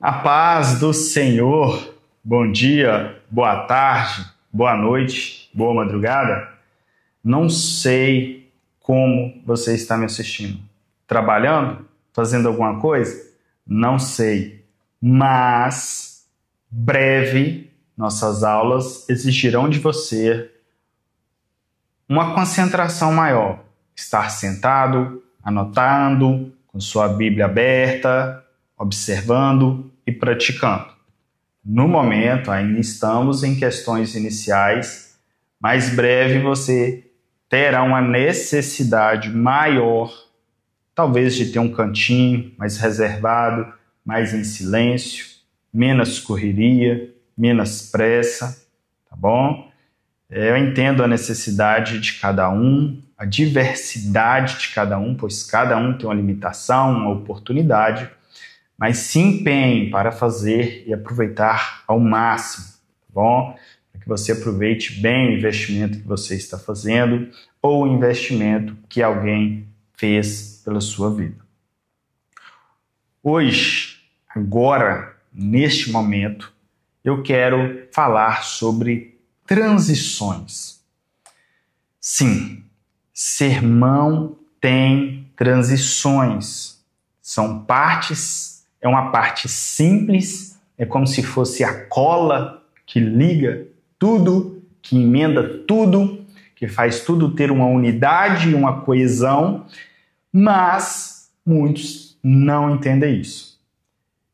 A paz do Senhor, bom dia, boa tarde, boa noite, boa madrugada. Não sei como você está me assistindo. Trabalhando? Fazendo alguma coisa? Não sei. Mas, breve, nossas aulas exigirão de você uma concentração maior. Estar sentado, anotando, com sua Bíblia aberta, observando e praticando. No momento, ainda estamos em questões iniciais, mas breve você terá uma necessidade maior, talvez de ter um cantinho mais reservado, mais em silêncio, menos correria, menos pressa, tá bom? Eu entendo a necessidade de cada um, a diversidade de cada um, pois cada um tem uma limitação, uma oportunidade, mas se empenhe para fazer e aproveitar ao máximo, tá bom? Para que você aproveite bem o investimento que você está fazendo ou o investimento que alguém fez pela sua vida. Hoje, agora, neste momento, eu quero falar sobre transições. Sim, sermão tem transições. São partes. É uma parte simples, é como se fosse a cola que liga tudo, que emenda tudo, que faz tudo ter uma unidade e uma coesão, mas muitos não entendem isso.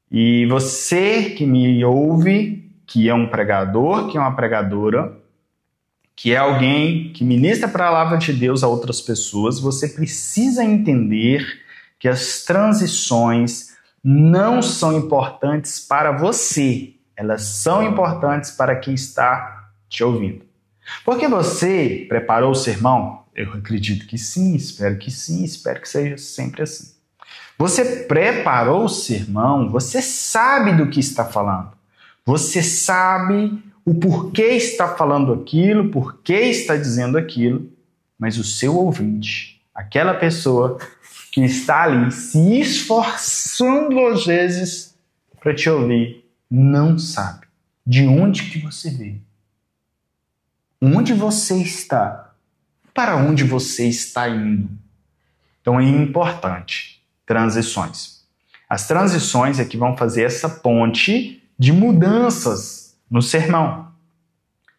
E você que me ouve, que é um pregador, que é uma pregadora, que é alguém que ministra a palavra de Deus a outras pessoas, você precisa entender que as transições não são importantes para você, elas são importantes para quem está te ouvindo. Porque você preparou o sermão? Eu acredito que sim, espero que seja sempre assim. Você preparou o sermão, você sabe do que está falando, você sabe o porquê está falando aquilo, porquê está dizendo aquilo, mas o seu ouvinte, aquela pessoa que está ali se esforçando às vezes para te ouvir, não sabe de onde que você veio, onde você está, para onde você está indo. Então é importante, transições. As transições é que vão fazer essa ponte de mudanças no sermão.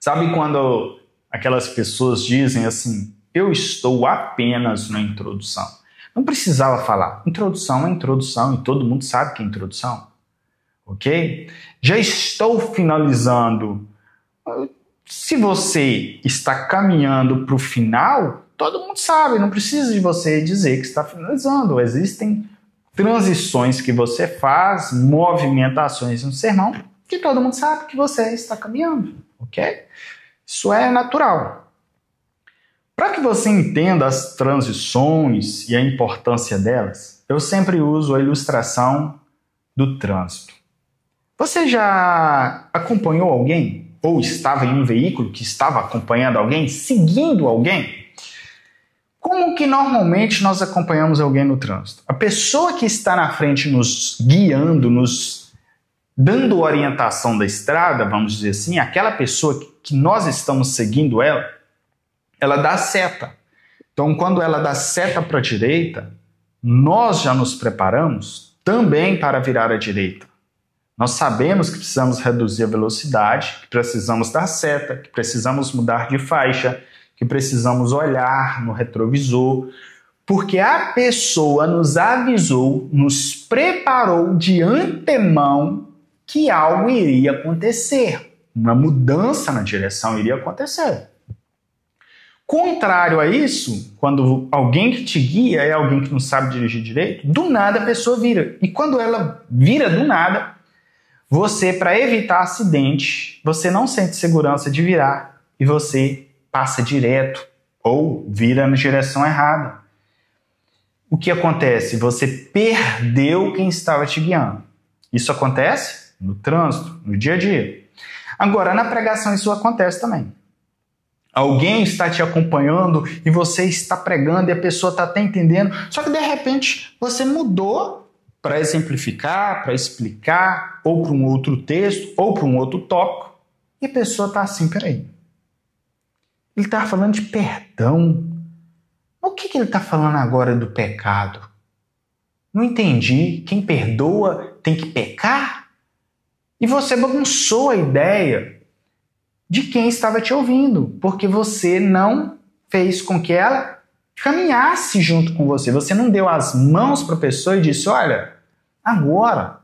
Sabe quando aquelas pessoas dizem assim, eu estou apenas na introdução. Não precisava falar. Introdução é introdução e todo mundo sabe que é introdução. Ok? Já estou finalizando. Se você está caminhando para o final, todo mundo sabe. Não precisa de você dizer que está finalizando. Existem transições que você faz, movimentações no sermão, que todo mundo sabe que você está caminhando. Ok? Isso é natural. Para que você entenda as transições e a importância delas, eu sempre uso a ilustração do trânsito. Você já acompanhou alguém? Ou estava em um veículo que estava acompanhando alguém? Seguindo alguém? Como que normalmente nós acompanhamos alguém no trânsito? A pessoa que está na frente nos guiando, nos dando orientação da estrada, vamos dizer assim, aquela pessoa que nós estamos seguindo ela dá seta. Então, quando ela dá seta para a direita, nós já nos preparamos também para virar à direita. Nós sabemos que precisamos reduzir a velocidade, que precisamos dar seta, que precisamos mudar de faixa, que precisamos olhar no retrovisor, porque a pessoa nos avisou, nos preparou de antemão que algo iria acontecer. Uma mudança na direção iria acontecer. Contrário a isso, quando alguém que te guia é alguém que não sabe dirigir direito, do nada a pessoa vira. E quando ela vira do nada, você, para evitar acidente, você não sente segurança de virar e você passa direto ou vira na direção errada. O que acontece? Você perdeu quem estava te guiando. Isso acontece no trânsito, no dia a dia. Agora, na pregação isso acontece também. Alguém está te acompanhando e você está pregando e a pessoa está até entendendo, só que de repente você mudou para exemplificar, para explicar, ou para um outro texto, ou para um outro tópico, e a pessoa está assim, peraí, ele está falando de perdão. O que ele está falando agora do pecado? Não entendi. Quem perdoa tem que pecar? E você bagunçou a ideia de quem estava te ouvindo, porque você não fez com que ela caminhasse junto com você. Você não deu as mãos para a pessoa e disse, olha, agora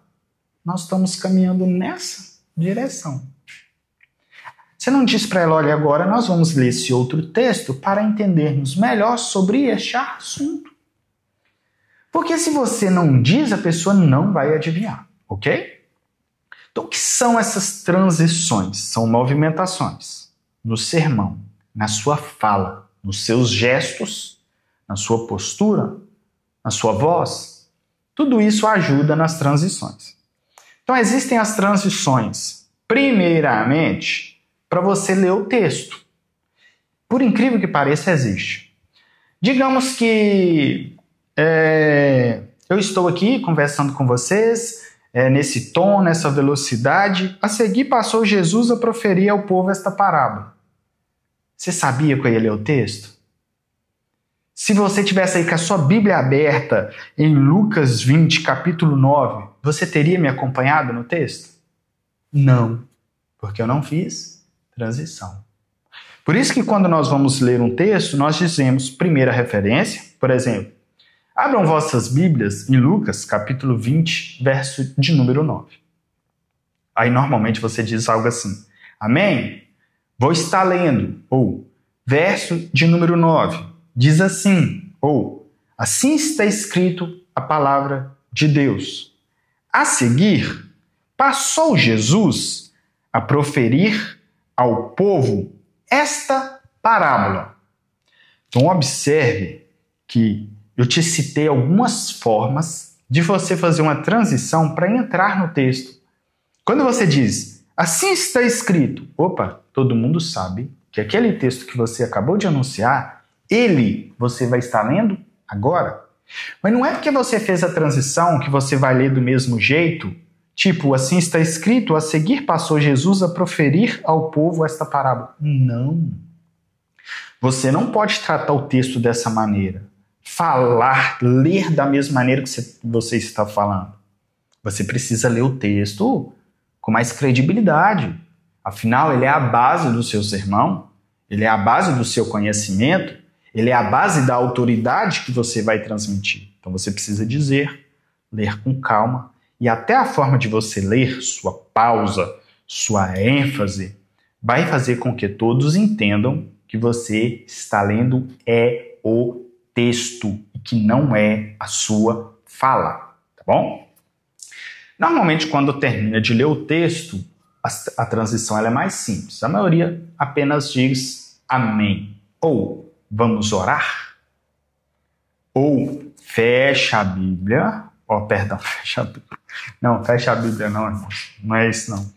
nós estamos caminhando nessa direção. Você não disse para ela, olha, agora nós vamos ler esse outro texto para entendermos melhor sobre este assunto. Porque se você não diz, a pessoa não vai adivinhar, ok? Então, o que são essas transições? São movimentações no sermão, na sua fala, nos seus gestos, na sua postura, na sua voz. Tudo isso ajuda nas transições. Então, existem as transições, primeiramente, para você ler o texto. Por incrível que pareça, existe. Digamos que eu estou aqui conversando com vocês, nesse tom, nessa velocidade. A seguir passou Jesus a proferir ao povo esta parábola. Você sabia que eu ia ler o texto? Se você tivesse aí com a sua Bíblia aberta em Lucas 20, capítulo 9, você teria me acompanhado no texto? Não, porque eu não fiz transição. Por isso que quando nós vamos ler um texto, nós dizemos primeira referência, por exemplo, abram vossas Bíblias em Lucas, capítulo 20, verso de número 9. Aí normalmente você diz algo assim, amém? Vou estar lendo, ou verso de número 9, diz assim, ou assim está escrito a palavra de Deus. A seguir, passou Jesus a proferir ao povo esta parábola. Então observe que eu te citei algumas formas de você fazer uma transição para entrar no texto. Quando você diz, assim está escrito, opa, todo mundo sabe que aquele texto que você acabou de anunciar, você vai estar lendo agora. Mas não é porque você fez a transição que você vai ler do mesmo jeito. Tipo, assim está escrito, a seguir passou Jesus a proferir ao povo esta parábola. Não. Você não pode tratar o texto dessa maneira. Falar, ler da mesma maneira que você está falando. Você precisa ler o texto com mais credibilidade. Afinal, ele é a base do seu sermão, ele é a base do seu conhecimento, ele é a base da autoridade que você vai transmitir. Então você precisa dizer, ler com calma, e até a forma de você ler, sua pausa, sua ênfase, vai fazer com que todos entendam que você está lendo o texto e que não é a sua fala, tá bom? Normalmente, quando termina de ler o texto, a transição ela é mais simples. A maioria apenas diz amém. Ou vamos orar. Ou fecha a Bíblia. Fecha a Bíblia. Não, fecha a Bíblia não, irmão. Não é isso não.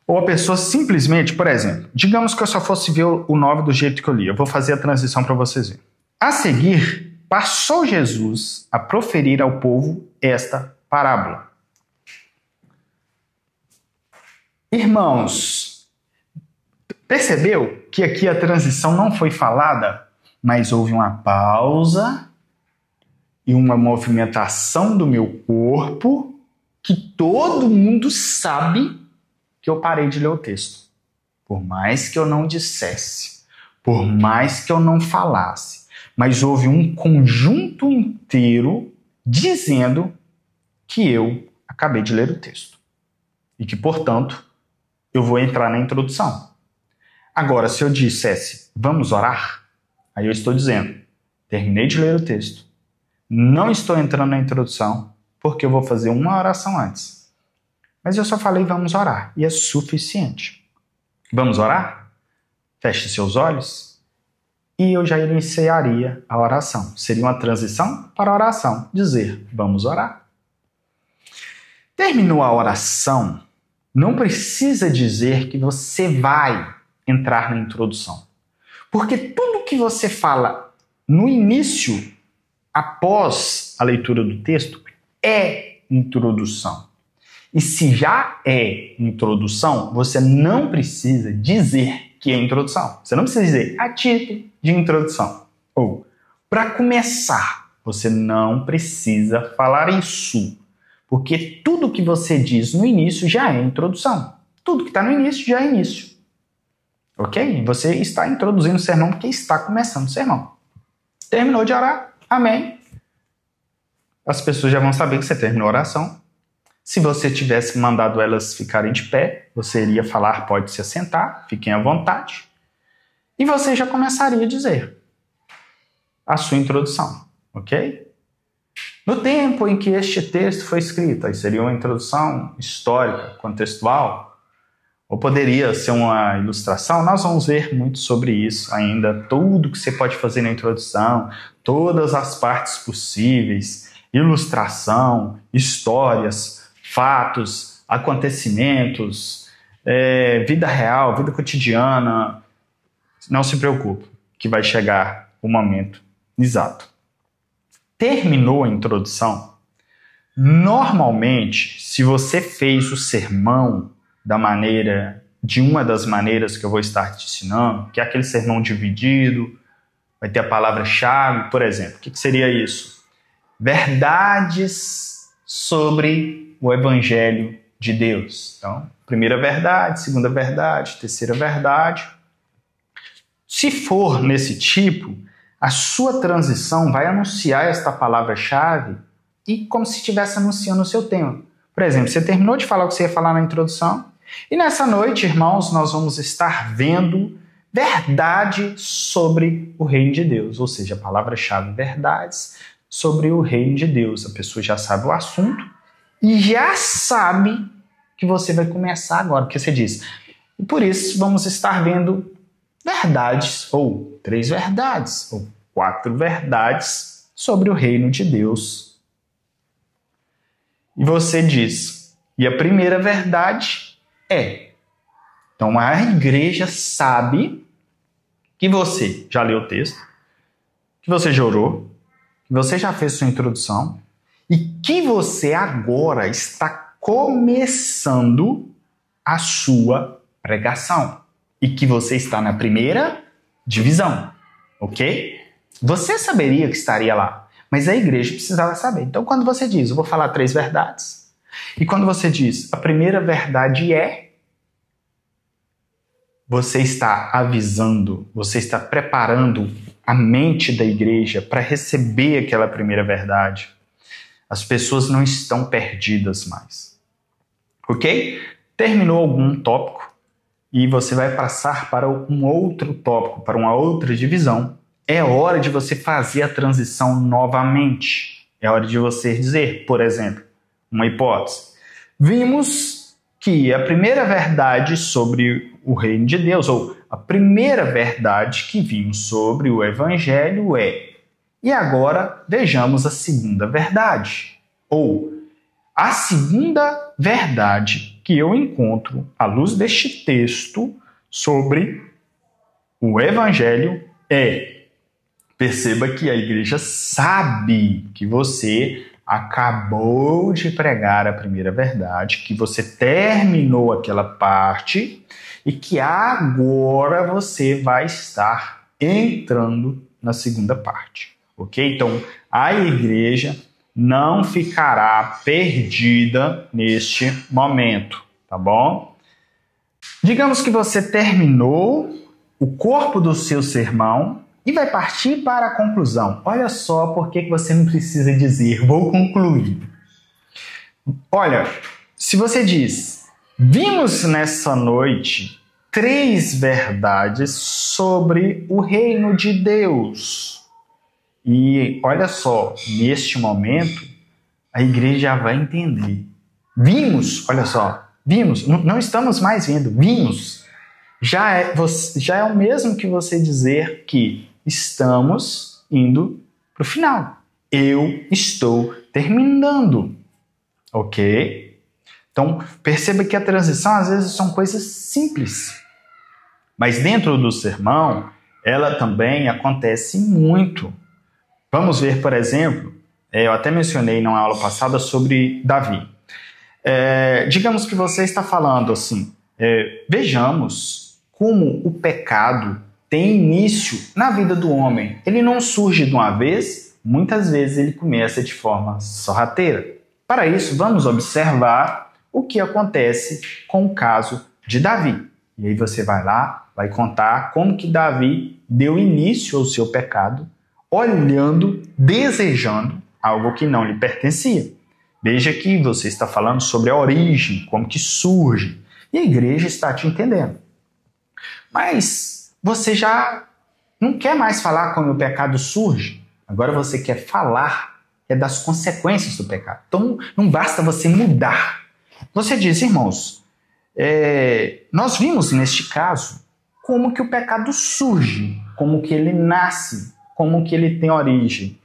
Ou a pessoa simplesmente, por exemplo, digamos que eu só fosse ver o 9 do jeito que eu li. Eu vou fazer a transição para vocês verem. A seguir, passou Jesus a proferir ao povo esta parábola. Irmãos, percebeu que aqui a transição não foi falada, mas houve uma pausa e uma movimentação do meu corpo que todo mundo sabe que eu parei de ler o texto. Por mais que eu não dissesse, por mais que eu não falasse, mas houve um conjunto inteiro dizendo que eu acabei de ler o texto e que, portanto, eu vou entrar na introdução. Agora, se eu dissesse, vamos orar, aí eu estou dizendo, terminei de ler o texto, não estou entrando na introdução, porque eu vou fazer uma oração antes. Mas eu só falei, vamos orar, e é suficiente. Vamos orar? Feche seus olhos, e eu já iniciaria a oração. Seria uma transição para a oração, dizer, vamos orar. Terminou a oração, não precisa dizer que você vai entrar na introdução. Porque tudo que você fala no início, após a leitura do texto, é introdução. E se já é introdução, você não precisa dizer que é introdução. Você não precisa dizer a título de introdução. Ou, para começar, você não precisa falar isso. Porque tudo que você diz no início já é introdução. Tudo que está no início já é início. Ok? Você está introduzindo o sermão porque está começando o sermão. Terminou de orar? Amém. As pessoas já vão saber que você terminou a oração. Se você tivesse mandado elas ficarem de pé, você iria falar, pode se assentar, fiquem à vontade. E você já começaria a dizer a sua introdução. Ok? No tempo em que este texto foi escrito, aí seria uma introdução histórica, contextual, ou poderia ser uma ilustração. Nós vamos ver muito sobre isso ainda, tudo que você pode fazer na introdução, todas as partes possíveis, ilustração, histórias, fatos, acontecimentos, vida real, vida cotidiana. Não se preocupe, que vai chegar o momento exato. Terminou a introdução? Normalmente, se você fez o sermão de uma das maneiras que eu vou estar te ensinando, que é aquele sermão dividido, vai ter a palavra-chave, por exemplo. O que seria isso? Verdades sobre o Evangelho de Deus. Então, primeira verdade, segunda verdade, terceira verdade. Se for nesse tipo, a sua transição vai anunciar esta palavra-chave e como se estivesse anunciando o seu tema. Por exemplo, você terminou de falar o que você ia falar na introdução e nessa noite, irmãos, nós vamos estar vendo verdade sobre o reino de Deus, ou seja, a palavra-chave verdades sobre o reino de Deus. A pessoa já sabe o assunto e já sabe que você vai começar agora, porque você diz. E por isso vamos estar vendo verdades, ou 3 verdades, ou 4 verdades sobre o reino de Deus. E você diz, e a primeira verdade é. Então a igreja sabe que você já leu o texto, que você já orou, que você já fez sua introdução e que você agora está começando a sua pregação. E que você está na primeira divisão, ok? Você saberia que estaria lá, mas a igreja precisava saber. Então, quando você diz, eu vou falar 3 verdades, e quando você diz, a primeira verdade é, você está avisando, você está preparando a mente da igreja para receber aquela primeira verdade. As pessoas não estão perdidas mais, ok? Terminou algum tópico? E você vai passar para um outro tópico, para uma outra divisão. É hora de você fazer a transição novamente. É hora de você dizer, por exemplo, uma hipótese. Vimos que a primeira verdade sobre o reino de Deus, ou a primeira verdade que vimos sobre o Evangelho é. E agora vejamos a segunda verdade. Ou a segunda verdade que eu encontro à luz deste texto sobre o Evangelho é. Perceba que a igreja sabe que você acabou de pregar a primeira verdade, que você terminou aquela parte e que agora você vai estar entrando na segunda parte, ok? Então, a igreja não ficará perdida neste momento, tá bom? Digamos que você terminou o corpo do seu sermão e vai partir para a conclusão. Olha só por que você não precisa dizer, vou concluir. Olha, se você diz, vimos nessa noite 3 verdades sobre o reino de Deus. E olha só, neste momento, a igreja vai entender. Vimos, olha só, vimos, não estamos mais vendo, vimos. Já é o mesmo que você dizer que estamos indo para o final. Eu estou terminando, ok? Então, perceba que a transição, às vezes, são coisas simples. Mas dentro do sermão, ela também acontece muito. Vamos ver, por exemplo, Eu até mencionei na aula passada sobre Davi. Digamos que você está falando assim, vejamos como o pecado tem início na vida do homem. Ele não surge de uma vez, muitas vezes ele começa de forma sorrateira. Para isso, vamos observar o que acontece com o caso de Davi. E aí você vai lá, vai contar como que Davi deu início ao seu pecado, olhando, desejando algo que não lhe pertencia. Veja que você está falando sobre a origem, como que surge, e a igreja está te entendendo. Mas você já não quer mais falar como o pecado surge, agora você quer falar das consequências do pecado. Então não basta você mudar. Você diz, irmãos, nós vimos neste caso como que o pecado surge, como que ele nasce, como que ele tem origem.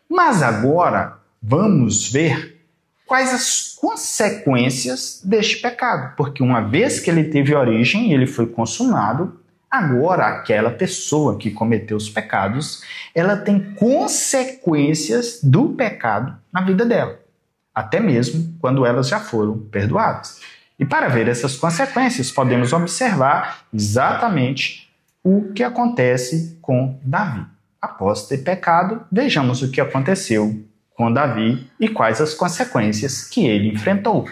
Mas agora vamos ver quais as consequências deste pecado. Porque uma vez que ele teve origem e ele foi consumado, agora aquela pessoa que cometeu os pecados, ela tem consequências do pecado na vida dela. Até mesmo quando elas já foram perdoadas. E para ver essas consequências, podemos observar exatamente o que acontece com Davi. Após ter pecado, vejamos o que aconteceu com Davi e quais as consequências que ele enfrentou.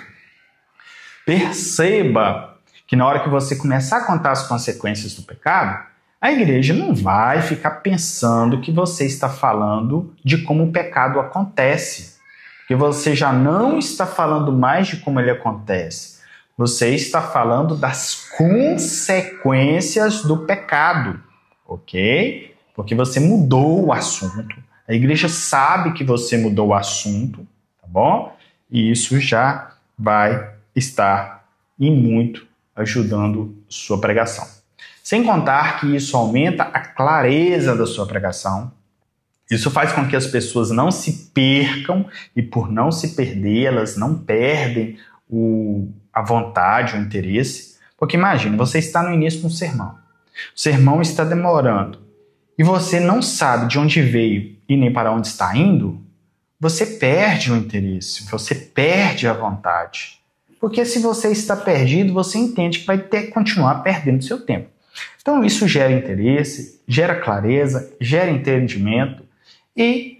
Perceba que na hora que você começar a contar as consequências do pecado, a igreja não vai ficar pensando que você está falando de como o pecado acontece. Porque você já não está falando mais de como ele acontece. Você está falando das consequências do pecado, ok? Porque você mudou o assunto. A igreja sabe que você mudou o assunto, tá bom? E isso já vai estar e muito ajudando sua pregação. Sem contar que isso aumenta a clareza da sua pregação. Isso faz com que as pessoas não se percam e por não se perder, elas não perdem a vontade, o interesse. Porque imagine, você está no início de um sermão. O sermão está demorando e você não sabe de onde veio e nem para onde está indo, você perde o interesse, você perde a vontade. Porque se você está perdido, você entende que vai ter que continuar perdendo seu tempo. Então isso gera interesse, gera clareza, gera entendimento e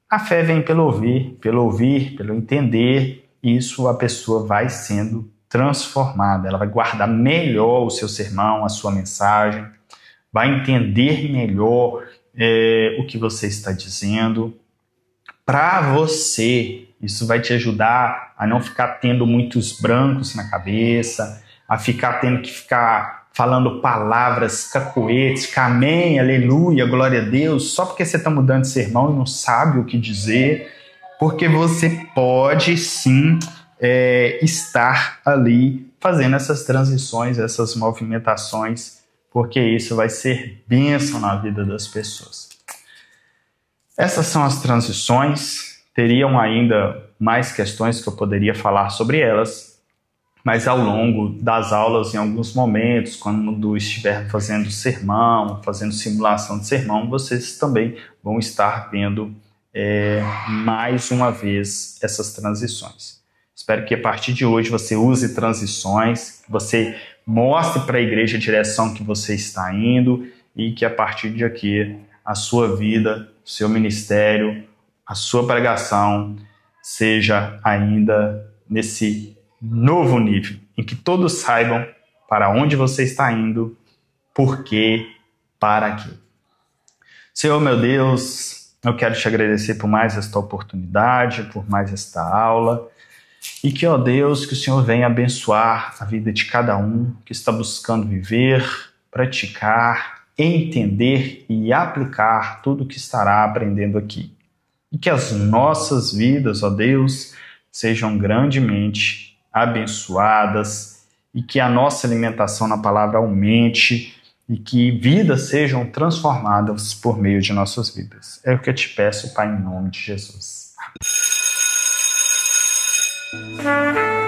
a fé vem pelo ouvir, pelo entender. E isso a pessoa vai sendo transformada, ela vai guardar melhor o seu sermão, a sua mensagem, vai entender melhor o que você está dizendo. Para você, isso vai te ajudar a não ficar tendo muitos brancos na cabeça, a tendo que ficar falando palavras cacoetes, amém, aleluia, glória a Deus, só porque você está mudando de sermão e não sabe o que dizer, porque você pode sim estar ali fazendo essas transições, essas movimentações, porque isso vai ser bênção na vida das pessoas. Essas são as transições, teriam ainda mais questões que eu poderia falar sobre elas, mas ao longo das aulas, em alguns momentos, quando estiver fazendo sermão, fazendo simulação de sermão, vocês também vão estar vendo mais uma vez essas transições. Espero que a partir de hoje você use transições, que você mostre para a igreja a direção que você está indo e que a partir de aqui a sua vida, o seu ministério, a sua pregação seja ainda nesse novo nível, em que todos saibam para onde você está indo, por quê, para quê. Senhor, meu Deus, eu quero te agradecer por mais esta oportunidade, por mais esta aula, e que, ó Deus, que o Senhor venha abençoar a vida de cada um que está buscando viver, praticar, entender e aplicar tudo o que estará aprendendo aqui. E que as nossas vidas, ó Deus, sejam grandemente abençoadas e que a nossa alimentação na palavra aumente e que vidas sejam transformadas por meio de nossas vidas. É o que eu te peço, Pai, em nome de Jesus. Amém.